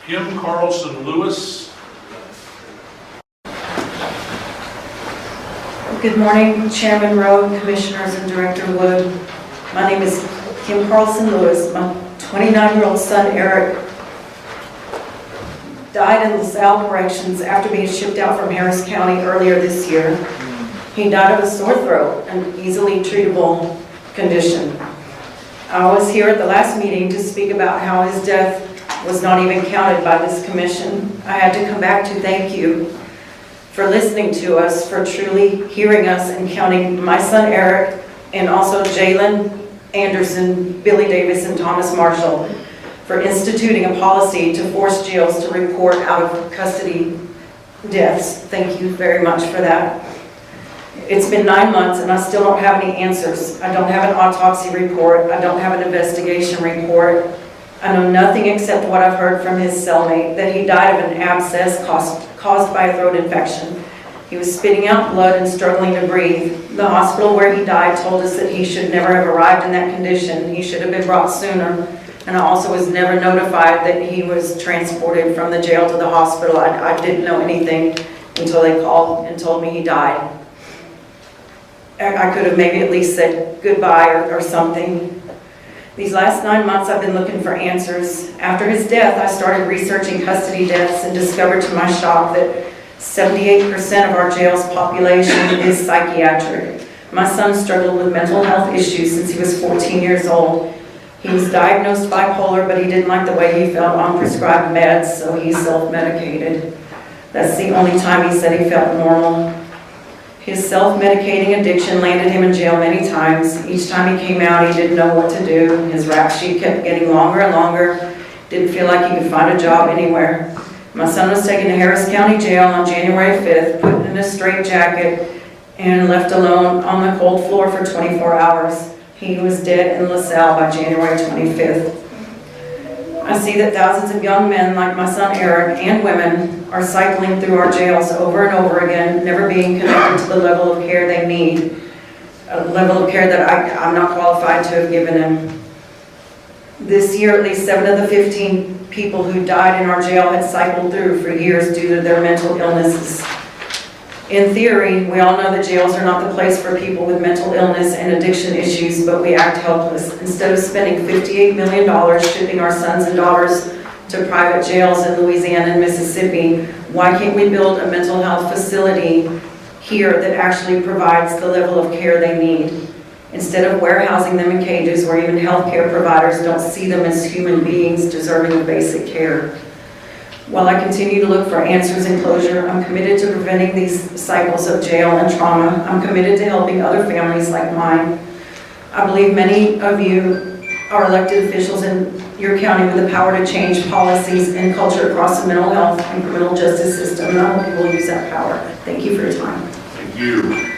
Carlson Lewis. Good morning, Chairman Rowe, Commissioners, and Director Wood. My name is Kim Carlson Lewis. My 29-year-old son, Eric, died in LaSalle Corrections after being shipped out from Harris County earlier this year. He died of a sore throat, an easily treatable condition. I was here at the last meeting to speak about how his death was not even counted by this commission. I had to come back to thank you for listening to us, for truly hearing us and counting my son Eric, and also Jaleen Anderson, Billy Davis, and Thomas Marshall, for instituting a policy to force jails to report out of custody deaths. Thank you very much for that. It's been 9 months and I still don't have any answers. I don't have an autopsy report. I don't have an investigation report. I know nothing except what I've heard from his cellmate, that he died of an abscess caused by a throat infection. He was spitting out blood and struggling to breathe. The hospital where he died told us that he should never have arrived in that condition. He should have been brought sooner. And I also was never notified that he was transported from the jail to the hospital. I didn't know anything until they called and told me he died. I could have maybe at least said goodbye or something. These last 9 months I've been looking for answers. After his death, I started researching custody deaths and discovered to my shock that 78% of our jail's population is psychiatric. My son struggled with mental health issues since he was 14 years old. He was diagnosed bipolar, but he didn't like the way he felt on prescribed meds, so he self-medicated. That's the only time he said he felt normal. His self-medicating addiction landed him in jail many times. Each time he came out, he didn't know what to do. His rap sheet kept getting longer and longer. Didn't feel like he could find a job anywhere. My son was taken to Harris County Jail on January 5th, put in a straitjacket, and left alone on the cold floor for 24 hours. He was dead in LaSalle by January 25th. I see that thousands of young men like my son Eric and women are cycling through our jails over and over again, never being connected to the level of care they need, a level of care that I'm not qualified to have given them. This year, at least 7 of the 15 people who died in our jail had cycled through for years due to their mental illnesses. In theory, we all know that jails are not the place for people with mental illness and addiction issues, but we act helpless. Instead of spending $58 million shipping our sons and daughters to private jails in Louisiana and Mississippi, why can't we build a mental health facility here that actually provides the level of care they need? Instead of warehousing them in cages where even healthcare providers don't see them as human beings deserving of basic care. While I continue to look for answers and closure, I'm committed to preventing these cycles of jail and trauma. I'm committed to helping other families like mine. I believe many of you are elected officials in your county with the power to change policies and culture across the mental health and criminal justice system, and I hope you will use that power. Thank you for your time. Thank you.